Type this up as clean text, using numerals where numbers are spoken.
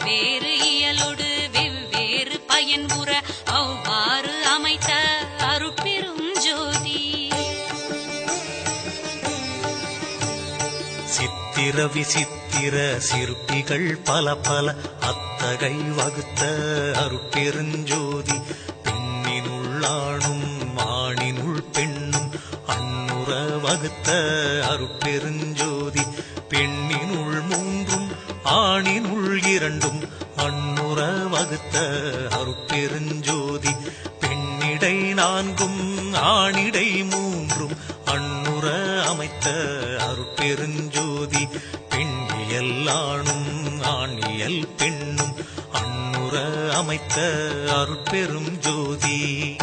வெவ்வேறு இயலோடு வெவ்வேறு பயன் உற அவ்வாறு அமைத்த அருட்பெரும் ஜோதி. சித்திர விசித்திர சிற்பிகள் பல பல அத்தகை வகுத்த அருட்பெருஞ்சோதி. பெண்ணினுள் ஆணும் ஆணினுள் பெண்ணும் அன்னுற வகுத்த அருட்பெருஞ்சோதி. பெண்ணினுள் மூன்றும் ஆணினுள் இரண்டும் அன்னுற வகுத்த அருட்பெருஞ்சோதி. பெண்ணிடை நான்கும் ஆணிடை மூன்றும் அன்னுற அமைத்த அருட்பெருஞ்சோதி. பெண்ணியல் ஆணும் ஆணியல் பெண்ணும் அன்னுற அமைத்த அருட்பெரும் ஜோதி.